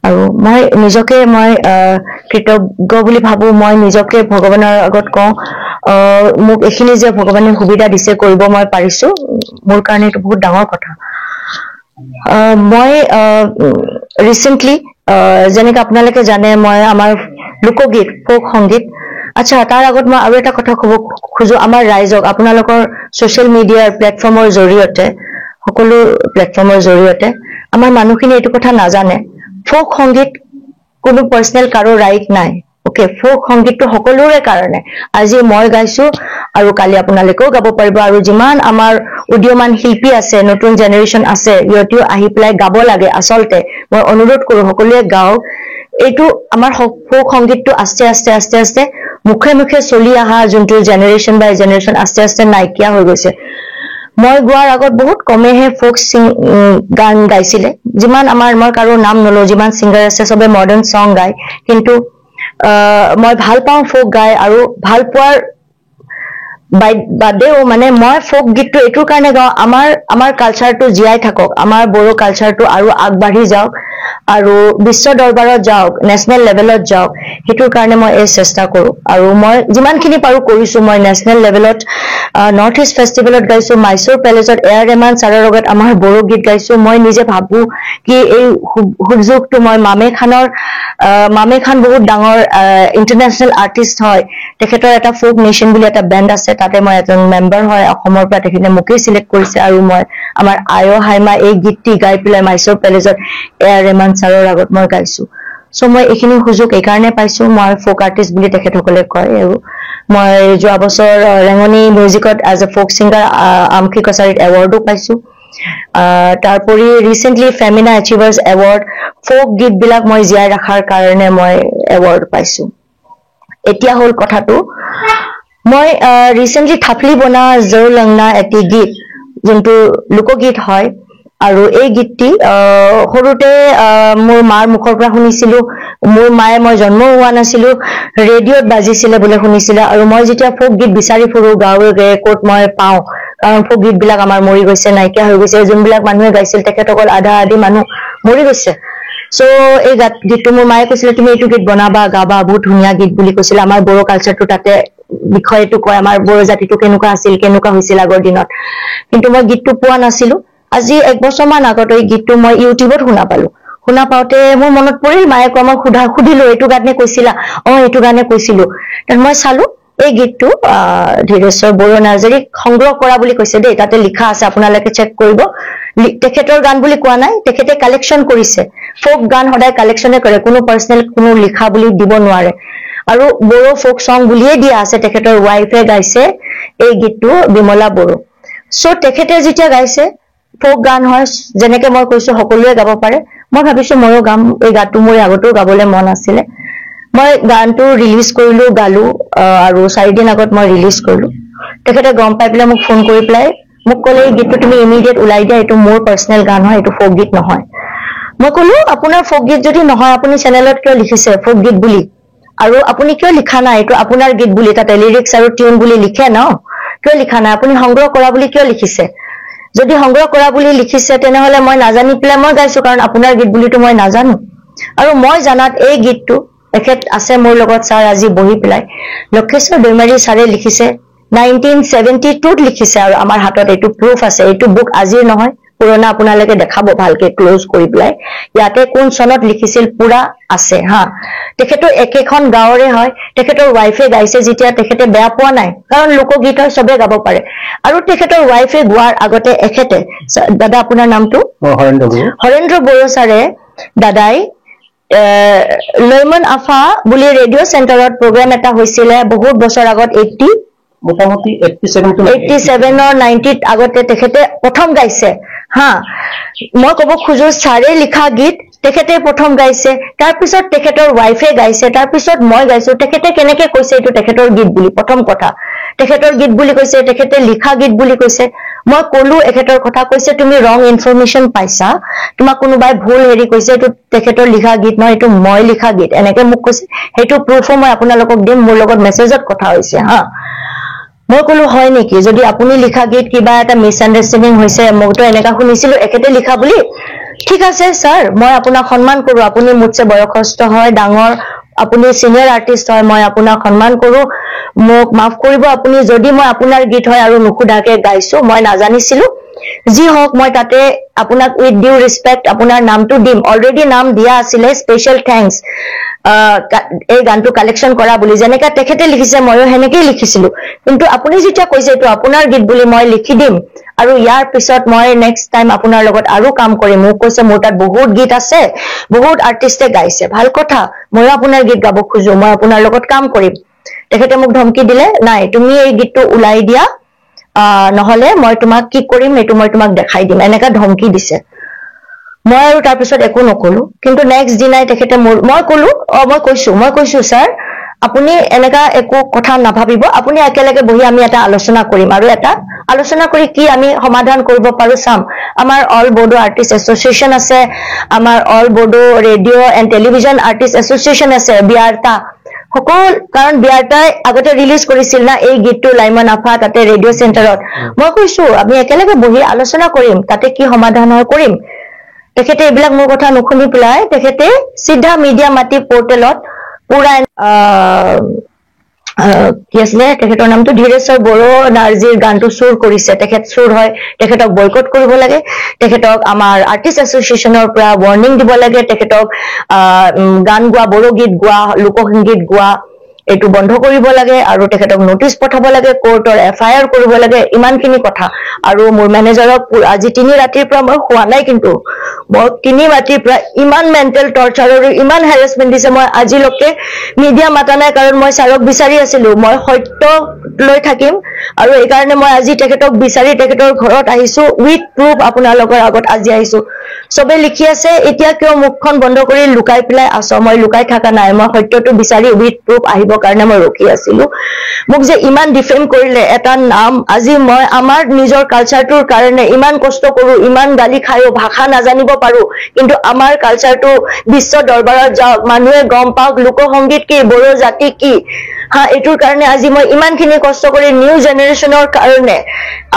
আৰু মই নিজকে মই কৃতজ্ঞ বুলি ভাবো মই নিজকে ভগৱানৰ আগত কওঁ মোক এখিনি যে ভগৱানে সুবিধা দিছে কৰিব মই পাৰিছো মোৰ কাৰণে এটা বহুত ডাঙৰ কথা মই ৰিসেন্টলি যেনেকৈ আপোনালোকে জানে মই আমাৰ লোকগীত ফোক সংগীত আচ্ছা তাৰ আগত মই আৰু এটা কথা ক'ব খুজো আমাৰ ৰাইজক আপোনালোকৰ সোশ্যাল মিডিয়াৰ প্লেটফৰ্মৰ জৰিয়তে সকলো প্লেটফৰ্মৰ জৰিয়তে আমাৰ মানুহখিনি এইটো কথা নাজানে ফোক সংগীত কোনো পাৰ্সোনাল কাৰো ৰাইট নাই ওকে ফোক সংগীতটো সকলোৰে কাৰণে আজি মই গাইছো আৰু কালি আপোনালোকেও গাব পাৰিব আৰু যিমান আমাৰ উদীয়মান শিল্পী আছে নতুন জেনাৰেশন আছে ইহঁতেও আহি পেলাই গাব লাগে আসলতে মই অনুৰোধ কৰো সকলোৱে গাওক এইটো আমাৰ ফোক সংগীতটো আস্তে আস্তে আস্তে আস্তে মুখে মুখে চলি আহা যোনটো জেনাৰেশন বাই জেনাৰেশন আস্তে আস্তে নাইকিয়া হৈ গৈছে মই গোৱাৰ আগত বহুত কমেহে ফোক গান গাইছিলে যিমান আমাৰ মই কাৰো নাম নলো যিমান সিঙ্গাৰ আছে সবে মডাৰ্ন সং গায় কিন্তু মই ভাল পাওঁ ফোক গাই আৰু ভাল পোৱাৰ বাদেও মানে মই ফোক গীতটো এইটোৰ কাৰণে গাওঁ আমাৰ কালচাৰটো জীয়াই থাকক আমাৰ বড়ো কালচাৰটো আৰু আগবাঢ়ি যাওক আৰু বিশ্ব দৰবাৰত যাওক নেশনেল লেভেলত যাওক হেতুৰ কাৰণে মই এই চেষ্টা কৰো আৰু মই যিমানখিনি পাৰো কৰিছো মই নেশনেল লেভেলত নৰ্থ ইষ্ট ফেষ্টিভেলত গাইছো মাইসুৰ পেলেজত এয়াৰ ৰেমান ছাৰৰ লগত আমাৰ বড়ো গীত গাইছো মই নিজে ভাবো কি এই সুযোগটো মই মামে খান বহুত ডাঙৰ ইন্টাৰনেশনেল আৰ্টিষ্ট হয় তেখেতৰ এটা ফোক নেশন বুলি এটা বেণ্ড আছে তাতে মই এজন মেম্বাৰ হয় অসমৰ পৰা তেখেতে মোকে সিলেক্ট কৰিছে আৰু মই আমাৰ আয়ো হাইমা এই গীতটি গাই পেলাই মাইসুৰ পেলেজত এয়াৰ ৰেমান ছাৰৰ আগত মই গাইছো সো মই এইখিনি সুযোগ এই কাৰণে পাইছো মই ফোক আৰ্টিষ্ট বুলি তেখেতসকলে কয় আৰু মই যোৱা বছৰ ৰেঙনি মিউজিকত এজ এ ফোক সিঙ্গাৰ আমখি কছাৰীত এৱাৰ্ডো পাইছো তারপরে রিসেন্টলি ফেমিনা এচিভার্স এওয়ার্ড ফোক গীত বিলাক মই জিয়াই রাখার কারণে মই এওয়ার্ড পাইছো এতিয়া হল কথাটো মই রিসেন্টলি থাপলি বনা জৌ লংনা এটি গীত যোনটো লোকগীত হয় আৰু এই গীতটি সৰুতে মোৰ মাৰ মুখৰ পৰা শুনিছিলো মোৰ মায়ে মই জন্ম হোৱা নাছিলো ৰেডিঅ'ত বাজিছিলে বুলি শুনিছিলা আৰু মই যেতিয়া ফোক গীত বিচাৰি ফুৰো গাঁৱে ক'ত মই পাওঁ কাৰণ ফোক গীত বিলাক আমাৰ মৰি গৈছে নাইকিয়া হৈ গৈছে যোনবিলাক মানুহে গাইছিল তেখেতসকল আধা আধি মানুহ মৰি গৈছে সো এই গীতটো মোৰ মায়ে কৈছিল তুমি এইটো গীত বনাবা গাবা বহুত ধুনীয়া গীত বুলি কৈছিল আমাৰ বড়ো কালচাৰটো তাতে বিষয়টো কয় আমাৰ বড়ো জাতিটো কেনেকুৱা আছিল কেনেকুৱা হৈছিল আগৰ দিনত কিন্তু মই গীতটো পোৱা নাছিলো আজি এক বছৰমান আগত এই গীতটো মই ইউটিউবত শুনা পাওঁতে মোৰ মনত পৰিল মায়ে কমক সুধিলো এইটো গানে কৈছিলা এইটো গানে কৈছিলো তেন মই চালো এই গীতটো ধীৰেশ্বৰ বড়ো নাৰ্জাৰীক সংগ্ৰহ কৰা বুলি কৈছে দেই তাতে লিখা আছে আপোনালোকে চেক কৰিব তেখেতৰ গান বুলি কোৱা নাই তেখেতে কালেকশন কৰিছে ফোক গান সদায় কালেকশনে কৰে কোনো পাৰ্সোনাল কোনো লিখা বুলি দিব নোৱাৰে আৰু বড়ো ফোক সং বুলিয়ে দিয়া আছে তেখেতৰ ওয়াইফে গাইছে এই গীতটো বিমলা বড়ো সো তেখেতে যেতিয়া গাইছে ফোক গান হয় যেনেকে মই কৈছো সকলোৱে গাব পাৰে মই ভাবিছো ময়ো গাম এই গানটো মোৰ আগতেও গাবলৈ মন আছিলে মই গানটো ৰিলিজ কৰিলো গালো আৰু 4 দিন আগত মই ৰিলিজ কৰিলো তেখেতে গম পাই পেলাই মোক ফোন কৰি পেলাই মোক ক'লে এই গীতটো তুমি ইমিডিয়েট উলাই দিয়া এইটো মোৰ পাৰ্সোনাল গান হয় এইটো ফোক গীত নহয় মই ক'লো আপোনাৰ ফোক গীত যদি নহয় আপুনি চেনেলত কিয় লিখিছে ফোক গীত বুলি আৰু আপুনি কিয় লিখা নাই এইটো আপোনাৰ গীত বুলি তাতে লিৰিক্স আৰু টিউন বুলি লিখে ন কিয় লিখা নাই আপুনি সংগ্ৰহ কৰা বুলি কিয় লিখিছে যদি সংগ্ৰহ কৰা বুলি লিখিছে তেনেহলে মই নাজানি পেলাই মই গাইছো কাৰণ আপোনাৰ গীত বুলিটো মই নাজানো আৰু মই জানাত এই গীতটো এখেত আছে মোৰ লগত ছাৰ আজি বহি পেলাই লক্ষেশ্বৰ দৈমাৰী ছাৰে লিখিছে 1972 ত লিখিছে আৰু আমাৰ হাতত এইটো প্ৰুফ আছে এইটো বুক আজিৰ নহয় পুৰণা আপোনালোকে দেখাব ভালকে ক্লোজ কৰি পেলাই ইয়াতে কোন চনত লিখিছিল পুৰা আছে হা তেখেতৰ একেখন গাঁৱৰে হয় তেখেতৰ ওয়াইফে গাইছে যেতিয়া তেখেতে বেয়া পোৱা নাই কাৰণ লোকগীত হয় সবে গাব পাৰে আৰু তেখেতৰ ওয়াইফে গোৱাৰ আগতে এখেতে দাদা আপোনাৰ নামটো হৰেন্দ্ৰ বড়ো ছাৰে দাদাই লৈমন আফা বুলি ৰেডিঅ' চেণ্টাৰত প্ৰগ্ৰাম এটা হৈছিলে বহুত বছৰ আগত 80 মোটামুটি 87 or 90 আগতে তেখেতে প্ৰথম গাইছে হা মই ক'ব খুজো ছাৰে লিখা গীত তেখেতে প্ৰথম গাইছে তাৰ পিছত তেখেতৰ ওয়াইফে গাইছে তাৰ পিছত মই গাইছো তেখেতে কেনেকে কৈছে এইটো তেখেতৰ গীত বুলি প্ৰথম কথা তেখেতৰ গীত বুলি কৈছে তেখেতে লিখা গীত বুলি কৈছে মই ক'লো এখেতৰ কথা কৈছে তুমি ৰং ইনফৰমেশন পাইছা তোমাক কোনোবাই ভুল হেৰি কৈছে এইটো তেখেতৰ লিখা গীত নহয় এইটো মই লিখা গীত এনেকে মোক কৈছে হেতু প্ৰুফো মই আপোনালোকক দিম মোৰ লগত মেছেজত কথা হৈছে হা মই ক'লো হয় নেকি যদি আপুনি লিখা গীত কিবা এটা মিছ আন্ডাৰষ্টেণ্ডিং হৈছে মইতো এনেকা শুনিছিলো একেতে লিখা বুলি ঠিক আছে স্যাৰ মই আপোনাক সন্মান কৰো আপুনি মুতছে বয়সস্থ হয় ডাঙৰ আপুনি সিনিয়ৰ আৰ্টিষ্ট হয় মই আপোনাক সন্মান কৰো মোক মাফ কৰিব আপুনি যদি মই আপোনাৰ গীত হয় আৰু নুখুধাকে গাইছো মই নাজানিছিলো যি হওক মই তাতে আপোনাক উইথ ডিউ ৰেসপেক্ট আপোনাৰ নামটো দিম অলৰেডি নাম দিয়া আছিল স্পেশাল থ্যাঙ্কস এই গানটো কালেকশন কৰা বুলি যেনেকা তেখেতে লিখিছে ময়ো হেনেকেই লিখিছিলো কিন্তু আপুনি যেতিয়া কৈছে এটো আপোনাৰ গীত বুলি মই লিখি দিম আৰু ইয়াৰ পিছত মই নেক্সট টাইম আপোনাৰ লগত আৰু কাম কৰিম মোক কৈছে মোৰ তাত বহুত গীত আছে বহুত আৰ্টিস্টে গাইছে ভাল কথা মই আপোনাৰ গীত গাব খুজো মই আপোনাৰ লগত কাম কৰিম তেখেতে মোক ধমকি দিলে নাই তুমি এই গীতটো উলাই দিয়া নহলে মই তোমাক কি কৰিম এটো মই তোমাক দেখাই দিম এনেকা ধমকি দিছে মই আৰু তাৰ পিছত একো নকলো কিন্তু নেক্সট দিনাই তেখেতে মই কলো মই কৈছো স্যাৰ আপুনি এনেকা একো কথা নাভাবিব আপুনি একেলগে বহি আমি এটা আলোচনা কৰিম আৰু এটা আলোচনা কৰি কি আমি সমাধান কৰিব পাৰো চাম আমাৰ অল বডো আৰ্টিষ্ট এছ'চিয়েচন আছে আমাৰ all Bodo radio' and television artist association আছে বিয়াৰটা সকল কাৰণ বিয়াৰটাই আগতে ৰিলিজ কৰিছিল না এই গীতটো লাইমন আফা তাতে ৰেডিঅ' চেণ্টাৰত মই কৈছো আমি একেলগে বহি আলোচনা কৰিম তাতে কি সমাধান হয় কৰিম তেখেতে এইবিলাক মোৰ কথা নুশুনি পেলাই তেখেতে সিধা মিডিয়া মাটি পৰ্টেলত পুৰা কি আছিলে তেখেতৰ নামটো ধীৰেশ্বৰ বড়ো নাৰ্জীৰ গানটো সুৰ কৰিছে তেখেত সুৰ হয় তেখেতক বয়কট কৰিব লাগে তেখেতক আমাৰ আৰ্টিষ্ট এছ'চিয়েচনৰ পৰা ৱাৰ্নিং দিব লাগে তেখেতক গান গোৱা বড়ো গীত গোৱা লোকসংগীত গোৱা এটো বন্ধ কৰিব লাগে আৰু তেখেতক নোটিছ পঠাব লাগে কোৰ্টৰ এফআইআৰ কৰিব লাগে ইমানখিনি কথা আৰু মোৰ মেনেজাৰক আজি 3 ৰাতিৰ পৰা মই খোৱা নাই কিন্তু মই 3 ৰাতিৰ পৰা ইমান মেন্টেল টৰ্চাৰ আৰু ইমান হেৰাসমেন্ট দিছে মই আজিলৈকে মিডিয়া মাতা নাই কাৰণ মই সাৰক বিচাৰি আছিলো মই সত্য লৈ থাকিম আৰু এই কাৰণে মই আজি তেখেতক বিচাৰি তেখেতৰ ঘৰত আহিছো উইথ প্ৰুফ আপোনালোকৰ আগত আজি আহিছো সবে লিখি আছে এতিয়া কিয় মুখখন বন্ধ কৰি লুকাই পেলাই আছো মই লুকাই থাকা নাই মই সত্যটো বিচাৰি উইথ প্ৰুফ আহিব কাৰণে মই ৰখি আছিলো মোক যে ইমান ডিফেম কৰিলে এটা নাম আজি মই আমাৰ নিজৰ কালচাৰটোৰ কাৰণে ইমান কষ্ট কৰো ইমান গালি খায়ো ভাষা নাজানিব পাৰো কিন্তু আমাৰ কালচাৰটো বিশ্ব দৰবাৰত যাওক মানুহে গম পাওক লোকসংগীত কি বড়ো জাতি কি এটোৰ কাৰণে আজি মই ইমানখিনি কষ্ট কৰি নিউ জেনাৰেশনৰ কাৰণে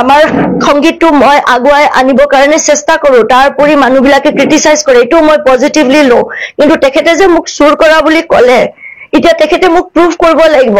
আমাৰ সংগীতটো মই আগুৱাই আনিবৰ কাৰণে চেষ্টা কৰো তাৰ পৰি মানুহবিলাকে ক্ৰিটিসাইজ কৰে এটো মই পজিটিভলি লো কিন্তু তেখেতে যে মোক সুৰ কৰা বুলি ক'লে এতিয়া তেখেতে মোক প্ৰুফ কৰিব লাগিব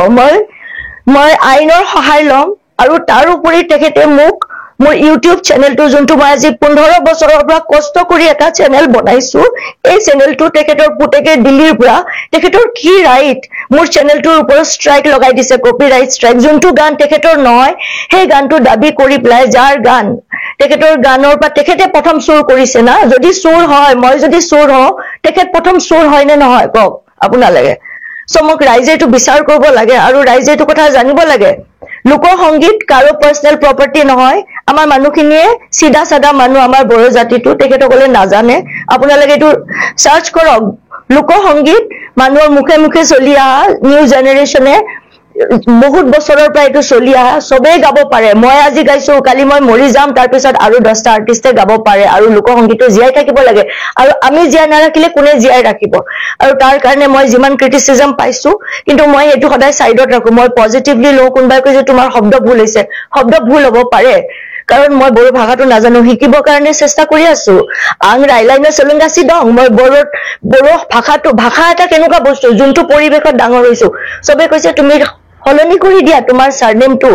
মই আইনৰ সহায় লম আৰু তাৰ উপৰি তেখেতে মোক মোৰ ইউটিউব চেনেলটো যোনটো মই আজি 15 বছৰৰ পৰা কষ্ট কৰি এটা চেনেল বনাইছো এই চেনেলটো তেখেতৰ পুতেকে দিল্লীৰ পৰা তেখেতৰ কি ৰাইট মোৰ চেনেলটোৰ ওপৰত ষ্ট্ৰাইক লগাই দিছে কপিৰাইট ষ্ট্ৰাইক যোনটো গান তেখেতৰ নহয় সেই গানটো দাবী কৰি পেলাই যাৰ গান তেখেতৰ গানৰ পৰা তেখেতে প্ৰথম সুৰ কৰিছে না যদি সুৰ হয় মই যদি সুৰ হওঁ তেখেত প্ৰথম সুৰ হয় নে নহয় কওক আপোনালোকে সো মোক ৰাইজে এটো বিচাৰ কৰিব লাগে আৰু ৰাইজে এটো কথা জানিব লাগে লোকসংগীত কাৰো পাৰ্সোনাল প্ৰপাৰ্টি নহয় আমাৰ মানুহখিনিয়ে সিধা সাদা মানুহ আমাৰ বড়ো জাতিটো তেখেতসকলে নাজানে আপোনালোকে এটো সাৰ্চ কৰক লোকসংগীত মানুহৰ মুখে মুখে চলি আহা নিউ জেনাৰেশনে বহুত বছৰৰ পৰা এটো চলি আহা সবে গাব পাৰে মই আজি গাইছো কালি মই মৰি যাম তাৰ পিছত আৰু 10টা আৰ্টিস্টে গাব পাৰে আৰু লোকসংগীতটো জিয়াই থাকিব লাগে আৰু আমি জিয়াই নাৰাখিলে কোনে জিয়াই ৰাখিব আৰু তাৰ কাৰণে মই যিমান ক্ৰিটিসিজম পাইছো কিন্তু মই এটো সদায় সাইডত ৰাখো মই পজিটিভলি লো কোনবাই কৈছে তোমাৰ শব্দ ভুল হৈছে শব্দ ভুল হ'ব পাৰে কাৰণ মই বড়ো ভাষাটো নাজানো শিকিবৰ কাৰণে চেষ্টা কৰি আছো আং ৰাইলাইনৰ চলংগা সিদং মই বড়ো ভাষা এটা কেনেকুৱা বস্তু যোনটো পৰিবেশত ডাঙৰ হৈছো সবে কৈছে তুমি হলনি কৰি দিয়া তোমাৰ সাৰনেমটো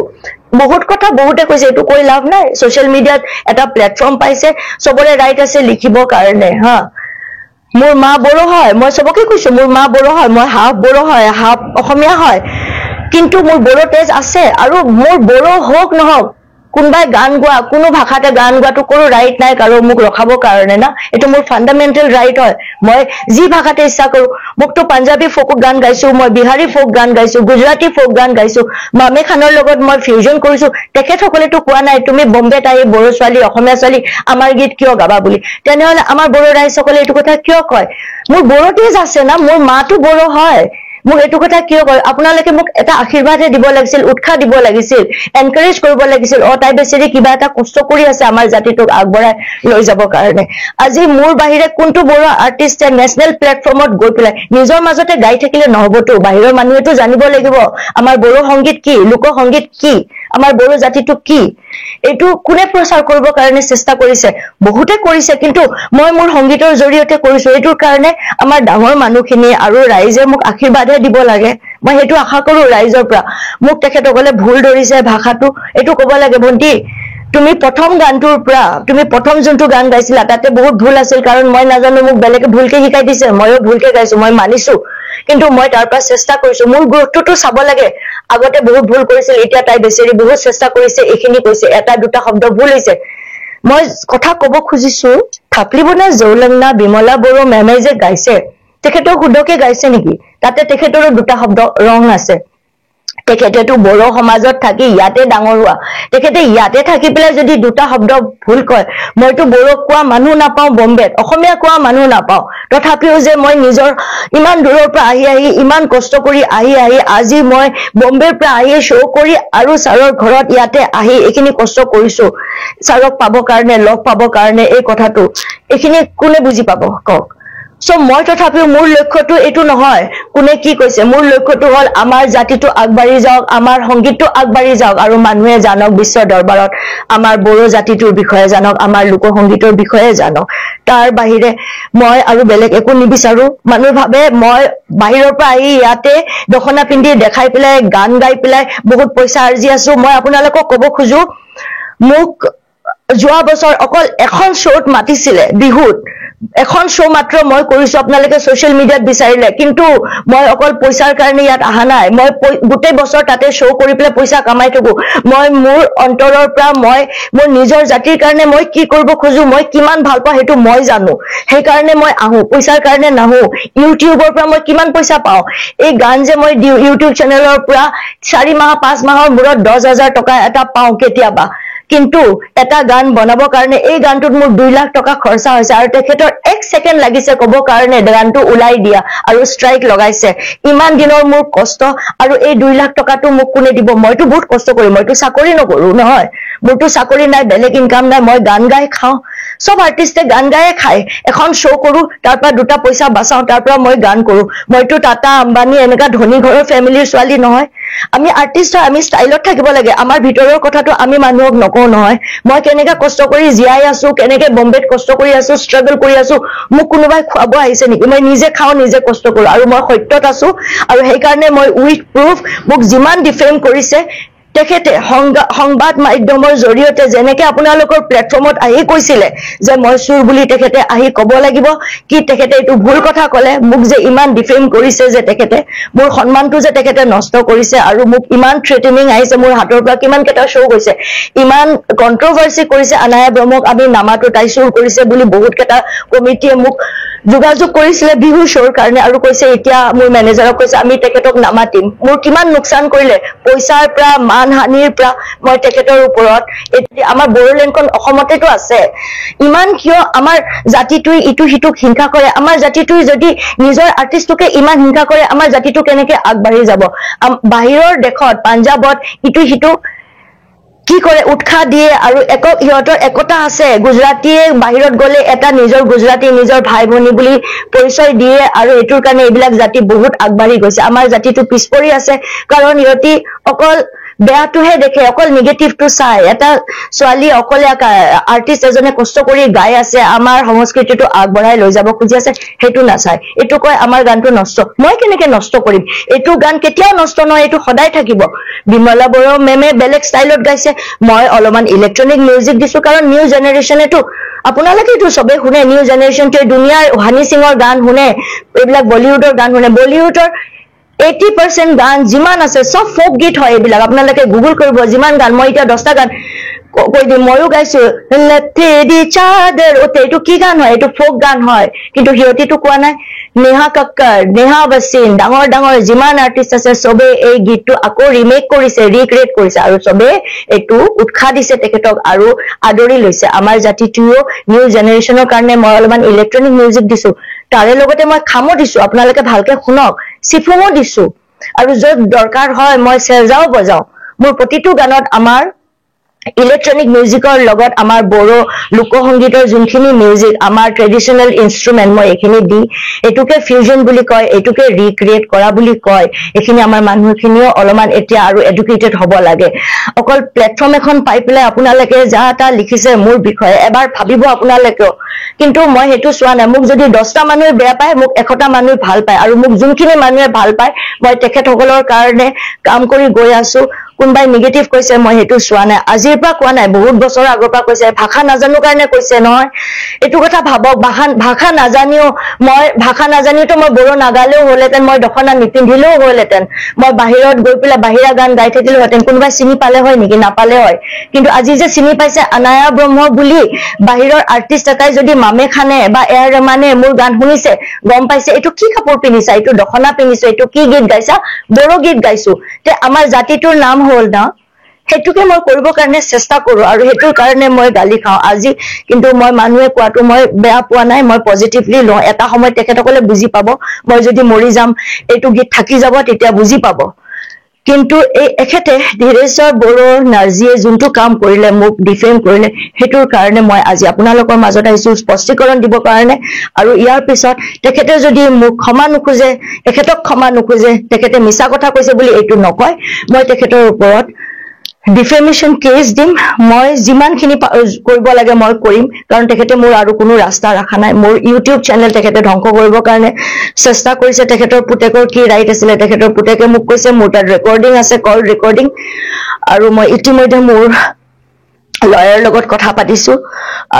বহুত কথা বহুতে কৈছে এটো কৈ লাভ নাই সোশ্যাল মিডিয়াত এটা প্ল্যাটফৰ্ম পাইছে সবৰে ৰাইট আছে লিখিবৰ কাৰণে মোৰ মা বড়ো হয় মই সবকে কৈছো মোৰ মা বড়ো হয় মই হাফ বড়ো হয় হাফ অসমীয়া হয় কিন্তু মোৰ বড়ো তেজ আছে আৰু মোৰ বড়ো হোক নহওক কোনবাই গান গোৱা কোনো ভাষাতে গান গোৱাটো কোনো ৰাইট নাই কাৰো মোক ৰখাবৰ কাৰণে না এটো মোৰ ফান্ডামেন্টাল ৰাইট হয় মই যি ভাষাতে ইচ্ছা কৰো মোকটো পাঞ্জাবী ফোক গান গাইছো মই বিহাৰী ফোক গান গাইছো গুজৰাটী ফোক গান গাইছো মামে খানৰ লগত মই ফিউজন কৰিছো তেখেতসকলেটো কোৱা নাই তুমি বম্বেত আহি বড়ো ছোৱালী অসমীয়া ছোৱালী আমাৰ গীত কিয় গাবা বুলি তেনেহলে আমাৰ বড়ো ৰাইজসকলে এটো কথা কিয় কয় মোৰ বড়ো তেজ আছে না মোৰ মাটো বড়ো হয় মোক এটো কথা কিয় কয় আপোনালোকে মোক এটা আশীৰ্বাদে দিব লাগিছিল উৎসাহ দিব লাগিছিল এনকাৰেজ কৰিব লাগিছিল তাই বেছিৰে কিবা এটা কষ্ট কৰি আছে আমাৰ জাতিটোক আগবঢ়াই লৈ যাব কাৰণে আজি মোৰ বাহিৰে কোনটো বড়ো আৰ্টিষ্টে নেশনেল প্লেটফৰ্মত গৈ পেলাই নিজৰ মাজতে গাই থাকিলে নহবতো বাহিৰৰ মানুহেটো জানিব লাগিব আমাৰ বড়ো সংগীত কি লোকসংগীত কি আমাৰ বড়ো জাতিটো কি এইটো কোনে প্ৰচাৰ কৰিব কাৰণে চেষ্টা কৰিছে বহুতে কৰিছে কিন্তু মই মোৰ সংগীতৰ জৰিয়তে কৰিছো এইটোৰ কাৰণে আমাৰ ডাঙৰ মানুহখিনি আৰু ৰাইজে মোক আশীৰ্বাদহে দিব লাগে মই হেতু আশা কৰো ৰাইজৰ পৰা মোক তেখেতসকলে ভুল ধৰিছে ভাষাটো এটো ক'ব লাগে ভন্টি তুমি প্ৰথম গানটোৰ পৰা তুমি প্ৰথম যোনটো গান গাইছিলা তাতে বহুত ভুল আছিল কাৰণ মই নাজানো মোক বেলেগে ভুলকে শিকাই দিছে ময়ো ভুলকে গাইছো মই মানিছো কিন্তু মই তাৰ পৰা চেষ্টা কৰিছো মোৰ গুৰুত্বটো চাব লাগে আগতে বহুত ভুল কৰিছিল এতিয়া তাই বেচেৰি বহুত চেষ্টা কৰিছে এখিনি কৈছে এটা দুটা শব্দ ভুল হৈছে মই কথা ক'ব খুজিছো থাপলিবনা জৌলংনা বিমলা বড়ো মেমে যে গাইছে তেখেতৰ শুদ্ধকে গাইছে নেকি তাতে তেখেতৰো দুটা শব্দ ৰং আছে তেখেতেটো বড়ো সমাজত থাকি ইয়াতে ডাঙৰ হোৱা তেখেতে ইয়াতে থাকি পেলাই যদি দুটা শব্দ ভুল কয় মইতো বড়ো কোৱা মানুহ নাপাও বম্বেত অসমীয়া কোৱা মানুহ নাপাও তথাপিও যে মই নিজৰ ইমান দূৰৰ পৰা আহি ইমান কষ্ট কৰি আহি আজি মই বম্বেৰ পৰা আহি শ্ব' কৰি আৰু ছাৰৰ ঘৰত ইয়াতে আহি এইখিনি কষ্ট কৰিছো ছাৰক পাব কাৰণে লগ পাব কাৰণে এই কথাটো এইখিনি কোনে বুজি পাব কওক So মই তথাপিও মোৰ লক্ষ্যটো এটো নহয় কোনে কি কৈছে মোৰ লক্ষ্যটো হল আমাৰ জাতিটো আগবাঢ়ি যাওক আমাৰ সংগীতটো আগবাঢ়ি যাওক আৰু মানুহে জানক বিশ্ব দৰবাৰত আমাৰ বড়ো জাতিটোৰ বিষয়ে জানক আমাৰ লোক সংগীতৰ বিষয়ে জানক তাৰ বাহিৰে মই আৰু বেলেগ একো নিবিচাৰো মানুহ ভাবে মই বাহিৰৰ পৰা আহি ইয়াতে দখনা পিন্ধি দেখাই পেলাই গান গাই পেলাই বহুত পইচা আৰ্জি আছো মই আপোনালোকক ক'ব খুজো মোক যোৱা বছৰ অকল এখন শ্ব'ত মাতিছিলে বিহুত এখন শো মাত্ৰ মই কৰিছো আপোনালোকে সোশ্যাল মিডিয়াত বিচাৰিলে কিন্তু মই অকল পইচাৰ কাৰণে ইয়াত আহা নাই মই গোটেই বছৰ তাতে শো কৰি পেলাই পইচা কামাই থাকো মই মোৰ অন্তৰৰ পৰা মই মোৰ নিজৰ জাতিৰ কাৰণে মই কি কৰিব খোজো মই কিমান ভাল পাওঁ হেতু মই জানো সেই কাৰণে মই আহো পইচাৰ কাৰণে নাহো ইউটিউবৰ পৰা মই কিমান পইচা পাওঁ এই গান যে মই দিও ইউটিউব চেনেলৰ পৰা 4 মাহ 5 মাহৰ মূৰত 10,000 টকা এটা পাওঁ কেতিয়াবা কিন্তু এটা গান বনাবৰ কাৰণে এই গানটোত মোৰ 2 লাখ টকা খৰচা হৈছে আৰু তেখেতৰ 1 সেকেন্ড লাগিছে ক'ব কাৰণে গানটো উলাই দিয়া আৰু ষ্ট্ৰাইক লগাইছে ইমান দিনৰ মোৰ কষ্ট আৰু এই 2 লাখ টকাটো মোক কোনে দিব মইতো বহুত কষ্ট কৰি মইতো চাকৰি নকৰো নহয় মোৰতো চাকৰি নাই বেলেগ ইনকাম নাই মই গান গাই খাও সব আৰ্টিস্টে গান গায়ে খায় এখন শো কৰো তাৰ পৰা দুটা পইচা বাচাও তাৰ পৰা মই গান কৰো মইতো টাটা আম্বানি এনেকা ধনী ঘৰৰ ফ্যামিলিৰ ছোৱালী নহয় আমি আৰ্টিস্ট আমি ষ্টাইলত থাকিব লাগে আমাৰ ভিতৰৰ কথাটো আমি মানুহক নকও নহয় মই কেনেকা কষ্ট কৰি জিয়াই আছো কেনেকে বম্বেত কষ্ট কৰি আছো ষ্ট্ৰাগল কৰি আছো মোক কোনোবাই খুৱাব আহিছে নেকি মই নিজে খাও নিজে কষ্ট কৰো আৰু মই সত্যত আছো আৰু সেই কাৰণে মই উইথ প্ৰুফ মোক যিমান ডিফেম কৰিছে তেখেতে সংবাদ মাধ্যমৰ জৰিয়তে যেনেকে আপোনালোকৰ প্লেটফৰ্মত আহি কৈছিলে যে মই সুৰ বুলি তেখেতে আহি ক'ব লাগিব কি তেখেতে এটো ভুল কথা ক'লে মোক যে ইমান ডিফেম কৰিছে যে তেখেতে মোৰ সম্মানটো যে তেখেতে নষ্ট কৰিছে আৰু মোক ইমান থ্ৰেটেনিং আহিছে মোৰ হাতৰ পৰা কিমান কেটা শো গৈছে ইমান কন্ট্ৰভাৰ্সি কৰিছে আনায়া ব্ৰহ্মক আমি নামাটো তাই সুৰ কৰিছে বুলি বহুত কেটা কমিটিয়ে মোক যোগাযোগ কৰিছিলে বিহু শোৰ কাৰণে আৰু কৈছে এতিয়া মোৰ মেনেজাৰক কৈছে আমি তেখেতক নামাতিম মোৰ কিমান নুকসান কৰিলে পইচাৰ পৰা মানহানিৰ পৰা মই তেখেতৰ ওপৰত আমাৰ বড়োলেণ্ডখন অসমতেটো আছে ইমান কিয় আমাৰ জাতিটোই ইটো হিতুক হিংসা কৰে আমাৰ জাতিটোই যদি নিজৰ আৰ্টিষ্টকে ইমান হিংসা কৰে আমাৰ জাতিটো কেনেকে আগবাঢ়ি যাব বাহিৰৰ দেশত পাঞ্জাবত ইটো হিতুক কি কৰে উৎসাহ দিয়ে আৰু ইহঁতৰ একতা আছে গুজৰাটীয়ে বাহিৰত গলে এটা নিজৰ গুজৰাটী নিজৰ ভাই ভনী বুলি পৰিচয় দিয়ে আৰু এটোৰ কাৰণে এইবিলাক জাতি বহুত আগবাঢ়ি গৈছে আমাৰ জাতিটো পিছপৰি আছে কাৰণ ইহঁতি অকল বেয়াটোহে দেখে অকল নেগেটিভটো চাই এটা ছোৱালী অকলে আৰ্টিষ্ট এজনে কষ্ট কৰি গাই আছে আমাৰ সংস্কৃতিটো আগবঢ়াই লৈ যাব খুজি আছে হেতু নাচাই এটো কয় আমাৰ গানটো নষ্ট মই কেনেকে নষ্ট কৰিম এটো গান কেতিয়াও নষ্ট নহয় এটো সদায় থাকিব বিমলা বড়ো মেমে বেলেগ ষ্টাইলত গাইছে মই অলপমান ইলেক্ট্ৰনিক মিউজিক দিছো কাৰণ নিউ জেনাৰেশনেটো আপোনালোকেটো সবে শুনে নিউ জেনাৰেশনটোৱে দুনিয়াৰ হানি সিঙৰ গান শুনে এইবিলাক বলিউডৰ গান শুনে বলিউডৰ 80% গান যিমান আছে সব ফোক গীত হয় এইবিলাক আপোনালোকে গুগল কৰিব যিমান গান মই এটা 10টা গান কৈ দিম ময়ো গাইছো লতেদি চাদৰ ওতে এটো কি গান হয় এটো ফোক গান হয় কিন্তু হিয়তিটো কোৱা নাই নেহা কক্কৰ নেহা বসিন ডাঙৰ ডাঙৰ যিমান আৰ্টিষ্ট আছে সবে এই গীতটো আকৌ ৰিমেক কৰিছে ৰিক্ৰিয়েট কৰিছে আৰু সবে এটো উৎসাহ দিছে তেখেতক আৰু আদৰি লৈছে আমাৰ জাতিটোও নিউ জেনাৰেশনৰ কাৰণে মই অলপমান ইলেক্ট্ৰনিক মিউজিক দিছো তাৰে লগতে মই খামো দিছো আপোনালোকে ভালকে শুনক সিফুমো দিছো আৰু যত দৰকাৰ হয় মই চেজাও বজাও মোৰ প্ৰতিটো গানত আমাৰ ইলেকট্ৰনিক মিউজিকৰ লগত আমাৰ বড়ো লোকসংগীতৰ যোনখিনি মিউজিক আমাৰ ট্ৰেডিশনেল ইনস্ট্ৰুমেন্ট মই এখিনি দি এটুকে ফিউজন বুলি কয় এটুকে ৰিক্ৰিয়েট কৰা বুলি কয় এখিনি আমাৰ মানুহখিনিও অলমান এতিয়া আৰু এডুকেটেড হ'ব লাগে অকল প্লেটফৰ্ম এখন পাই পেলাই আপোনালোকে যা তা লিখিছে মোৰ বিষয়ে এবাৰ ভাবিব আপোনালোকেও কিন্তু মই হেতু চোৱা নাই মোক যদি 10টা মানুহে বেয়া পায় মোক 1টা মানুহে ভাল পায় আৰু মোক যোনখিনি মানুহে ভাল পায় মই তেখেতসকলৰ কাৰণে কাম কৰি গৈ আছো কোনবাই নেগেটিভ কৈছে মই হেতু চোৱা নাই আজিৰ পৰা কোৱা নাই বহুত বছৰ আগৰ পৰা কৈছে ভাষা নাজানো কাৰণে কৈছে নহয় এটু কথা ভাবক ভাষা নাজানিও তো মই বড়ো নাগালেও হলেতেন মই দখনা নিপিন্ধিলেও হলেতেন মই বাহিৰত গৈ পেলাই বাহিৰা গান গাই থাকিলো হেতেন কোনবাই চিনি পালে হয় নেকি নাপালে হয় কিন্তু আজি যে চিনি পাইছে আনায়া ব্ৰহ্ম বুলি বাহিৰৰ আৰ্টিষ্ট এটাই যদি মামে খানে বা এয়াৰ ৰমানে মোৰ গান শুনিছে গম পাইছে এটু কি কাপোৰ পিন্ধিছা এটু দখনা পিন্ধিছো এটু কি গীত গাইছা বড়ো গীত গাইছো তে আমাৰ জাতিটোৰ নাম হল না হেতুকে মই কৰিব কাৰণে চেষ্টা কৰো আৰু হেতুৰ কাৰণে মই গালি খাও আজি কিন্তু মই মানুহে কোৱাটো মই বেয়া পোৱা নাই মই পজিটিভলি লওঁ এটা সময় তেখেতসকলে বুজি পাব মই যদি মৰি যাম এইটো গীত থাকি যাব তেতিয়া বুজি পাব কিন্তু এই এখেতে ধীৰেশ্বৰ বড়ো নাৰ্জীয়ে যোনটো কাম কৰিলে মোক ডিফেম কৰিলে হেতুৰ কাৰণে মই আজি আপোনালোকৰ মাজত আহিছো স্পষ্টীকৰণ দিব কাৰণে আৰু ইয়াৰ পিছত তেখেতে যদি মোক ক্ষমা নোখোজে তেখেতক ক্ষমা নোখোজে তেখেতে মিছা কথা কৈছে বুলি এইটো নকয় মই তেখেতৰ ওপৰত ডিফেমেশন কেস দিম মই যিমানখিনি কৰিব লাগে মই কৰিম কাৰণ তেখেতে মোৰ আৰু কোনো ৰাস্তা ৰাখা নাই মোৰ ইউটিউব চেনেল তেখেতে ধ্বংস কৰিবৰ কাৰণে চেষ্টা কৰিছে তেখেতৰ পুতেকৰ কি ৰাইট আছিল তেখেতৰ পুতেকে মোক কৈছে মোৰ তাত ৰেকৰ্ডিং আছে কল ৰেকৰ্ডিং আৰু মই ইতিমধ্যে মোৰ লয়াৰ লগত কথা পাতিছো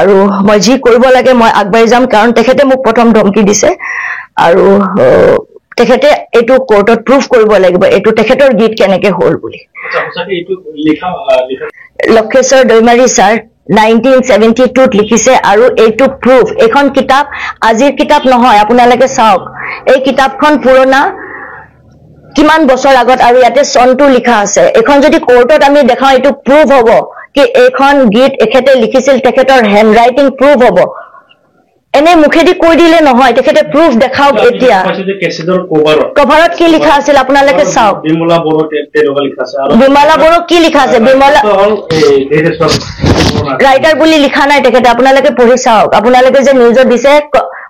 আৰু মই যি কৰিব লাগে মই আগবাঢ়ি যাম কাৰণ তেখেতে মোক প্ৰথম ধমকি দিছে আৰু তেখেতে এটু কোৰ্টত প্ৰুফ কৰিব লাগিব এটু তেখেতৰ গীত কেনেকে হল বুলি লক্ষেশ্বৰ দৈমাৰী স্যাৰ 1972 লিখিছে আৰু এইটো প্ৰুফ এখন কিতাপ আজিৰ কিতাপ নহয় আপোনালোকে চাওক এই কিতাপখন পুৰণা কিমান বছৰ আগত আৰু ইয়াতে সনটো লিখা আছে এখন যদি কোৰ্টত আমি দেখাও এইটো প্ৰুফ হ'ব কি এখন গীত এখেতে লিখিছিল তেখেতৰ হ্যান্ড ৰাইটিং প্ৰুফ হ'ব এনে মুখেদি কৈ দিলে নহয় তেখেতে প্ৰুফ দেখাওক এতিয়া কভাৰত কি লিখা আছিল আপোনালোকে চাওক বিমলা বড়ো লিখা আছে আৰু বিমলা বড়ো কি লিখা আছে বিমলা ৰাইটাৰ বুলি লিখা নাই তেখেতে আপোনালোকে পঢ়ি চাওক আপোনালোকে যে নিউজত দিছে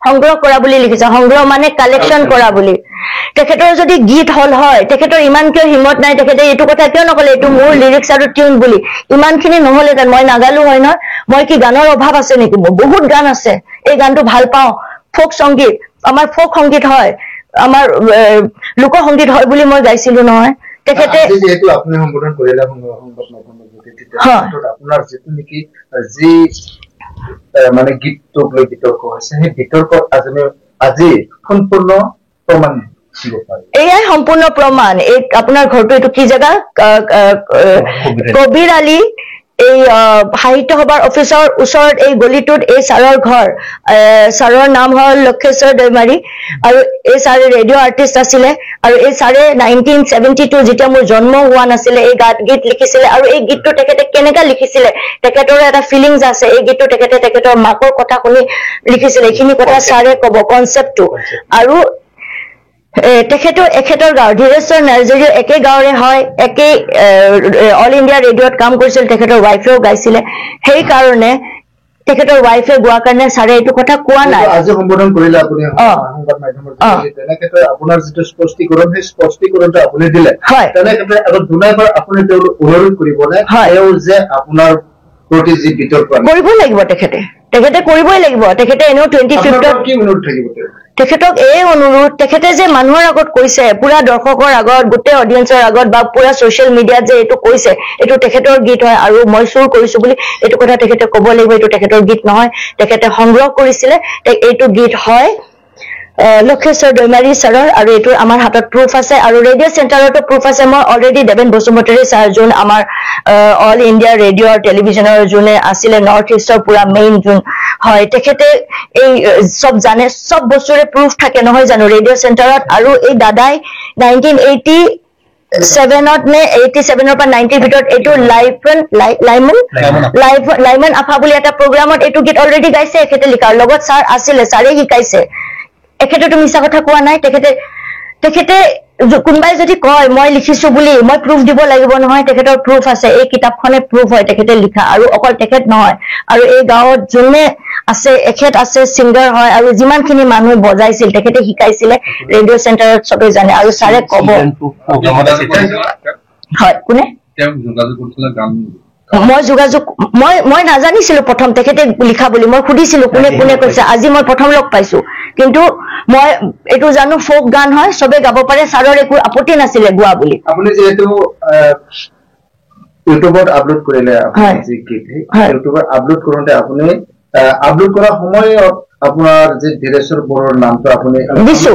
সংগ্ৰহ কৰা বুলি লিখিছে সংগ্ৰহ মানে কালেকশন কৰা বুলি তেখেতৰ যদি গীত হল হয় তেখেতৰ ইমান কিয় হিমত নাই তেখেতে এইটো কথা কিয় নকলে এইটো মোৰ লিৰিক্স আৰু টিউন বুলি ইমানখিনি নহলে তেন মই নাগালো হয় নহয় মই কি গানৰ অভাৱ আছে নেকি বহুত গান আছে এই গানটো ভাল পাওঁ ফোক সংগীত আমাৰ ফোক সংগীত হয় আমাৰ লোক সংগীত হয় বুলি মই গাইছিলো নহয় তেখেতে যেহেতু আপুনি সম্বোধন কৰিলে সংগত মাধ্যমৰ যোগেদি আপোনাৰ যেটো নেকি যি মানে গীতটো লৈ বিতৰ্ক হৈছে সেই বিতৰ্ক আজি সম্পূৰ্ণ প্ৰমাণ দিব পাৰে এয়াই সম্পূৰ্ণ প্ৰমাণ এই আপোনাৰ ঘৰটো এইটো কি জায়গা কবিৰ আলী এই সাহিত্য সভাৰ অফিচৰ ওচৰত এই গলিটোত এই ছাৰৰ ঘৰ ছাৰৰ নাম হল লক্ষেশ্বৰ দৈমাৰী আৰু এই ছাৰে ৰেডিঅ' আৰ্টিষ্ট আছিলে আৰু এই ছাৰে 1972 যেতিয়া মোৰ জন্ম হোৱা নাছিলে এই গীত লিখিছিলে আৰু এই গীতটো তেখেতে কেনেকা লিখিছিলে তেখেতৰ এটা ফিলিংস আছে এই গীতটো তেখেতে তেখেতৰ মাকৰ কথা শুনি লিখিছিলে এইখিনি কথা ছাৰে ক'ব কনসেপ্টটো আৰু তেখেতৰ গাঁও ধীৰেশ্বৰ নাৰ্জীৰ একে গাঁৱৰে হয় একে অল ইণ্ডিয়া ৰেডিঅ'ত কাম কৰিছিল তেখেতৰ ৱাইফেও গাইছিলে সেই কাৰণে তেখেতৰ ৱাইফে গোৱা কাৰণে ছাৰে এইটো কথা কোৱা নাই আজি সম্বোধন কৰিলে আপুনি সংবাদ মাধ্যমৰ জৰিয়তে তেনেকৈ আপোনাৰ যেটো স্পষ্টীকৰণ সেই স্পষ্টীকৰণটো আপুনি দিলে তেনেকৈ আৰু দুনাইবাৰ আপুনি তেওঁলোক অনুৰোধ কৰিবনে এও যে আপোনাৰ প্ৰতি যি বিতৰ্ক কৰিবই লাগিব তেখেতে কৰিবই লাগিব তেখেতে এনেও 25ত কি অনুৰোধ থাকিব তেখেতক এই অনুৰোধ তেখেতে যে মানুহৰ আগত কৈছে পুৰা দৰ্শকৰ আগত গোটেই অডিয়েন্সৰ আগত বা পুৰা সোশ্যাল মিডিয়াত যে এইটো কৈছে এইটো তেখেতৰ গীত হয় আৰু মই চুৰ কৰিছো বুলি এইটো কথা তেখেতে ক'ব লাগিব এইটো তেখেতৰ গীত নহয় তেখেতে সংগ্ৰহ কৰিছিলে এইটো গীত হয় লক্ষেশ্বৰ দৈমাৰী ছাৰৰ আৰু এইটো আমাৰ হাতত প্ৰুফ আছে আৰু ৰেডিঅ' চেণ্টাৰতো প্ৰুফ আছে মই অলৰেডি দেবেন বসুমতাৰী ছাৰ যোন আমাৰ অল ইণ্ডিয়া ৰেডিঅ' টেলিভিছনৰ যোনে আছিলে নৰ্থ ইষ্টৰ পুৰা মেইন যোন হয় তেখেতে এই সব জানে সব বস্তুৰে প্ৰুফ থাকে নহয় জানো ৰেডিঅ' চেণ্টাৰত আৰু এই দাদাই 1987ত নে 87ৰ পৰা 90ৰ ভিতৰত এইটো লাইমন আফা বুলি এটা প্ৰগ্ৰামত এইটো গীত অলৰেডি গাইছে এখেতে লিখাৰ লগত ছাৰ আছিলে ছাৰে শিকাইছে এখেতেতো মিছা কথা কোৱা নাই তেখেতে কোনবাই যদি কয় মই লিখিছো বুলি মই প্ৰুফ দিব লাগিব নহয় তেখেতৰ প্ৰুফ আছে এই কিতাপখনে প্ৰুফ হয় তেখেতে লিখা আৰু অকল তেখেত নহয় আৰু এই গাঁৱত যোনে আছে এখেত আছে সিংগাৰ হয় আৰু যিমানখিনি মানুহ বজাইছিল তেখেতে শিকাইছিলে ৰেডিঅ' চেণ্টাৰত সবে জানে আৰু ছাৰে ক'ব হয় কোনে মই যোগাযোগ মই নাজানিছিলো প্ৰথম তেখেতে লিখা বুলি মই সুধিছিলো কোনে কোনে কৈছে আজি মই প্ৰথম লগ পাইছো কিন্তু মই এটো জানো ফোক গান হয় সবে গাব পাৰে ছাৰৰ একো আপত্তি নাছিলে গোৱা বুলি আপুনি যেহেতু ইউটিউবত আপলোড কৰিলে আপুনি যে গীত ইউটিউবত আপলোড কৰোতে আপুনি আপলোড কৰা সময়ত আপোনাৰ যে ধীৰেশ্বৰ বড়োৰ নামটো আপুনি দিছো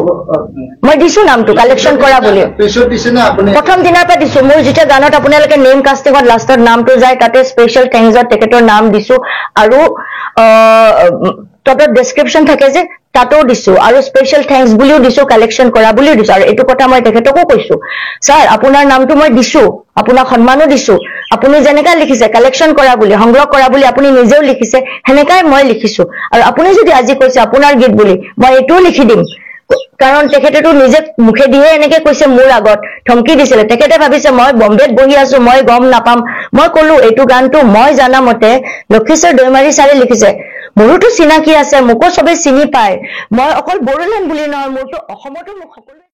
মই দিছো নামটো কালেকচন কৰা বুলি পিছত দিছে না আপুনি প্ৰথম দিনৰ পৰা দিছো মোৰ যেতিয়া গানত আপোনালোকে নেম কাষ্টিংত লাষ্টত নামটো যায় তাতে স্পেশাল থ্যাঙ্কছত তেখেতৰ নাম দিছো আৰু তাতে ডেসক্ৰিপশন থাকে যে তাতো দিছো আৰু স্পেশাল থ্যাঙ্কস বুলিও দিছো কালেকচন কৰা বুলিও দিছো আৰু এটো কথা মই তেখেতকো কৈছো স্যাৰ আপোনাৰ নামটো মই দিছো আপোনাক সন্মানো দিছো আপুনি যেনেকা লিখিছে কালেকচন কৰা বুলি সংগ্ৰহ কৰা বুলি আপুনি নিজেও লিখিছে হেনেকাই মই লিখিছো আৰু আপুনি যদি আজি কৈছে আপোনাৰ গীত বুলি মই এটো লিখি দিম কাৰণ তেখেতেটো নিজে মুখে দিয়ে এনেকে কৈছে মোৰ আগত ধমকি দিছিলে তেখেতে ভাবিছে মই বম্বেত বহি আছো মই গম নাপাম মই কলো এটো গানটো মই জানা মতে লক্ষীশ্বৰ দৈমাৰী ছাৰে লিখিছে মোৰটো চিনাকি আছে মোকো সবে চিনি পায় মই অকল বড়োলেণ্ড বুলি নহয় মোৰটো অসমতো মোক সকলো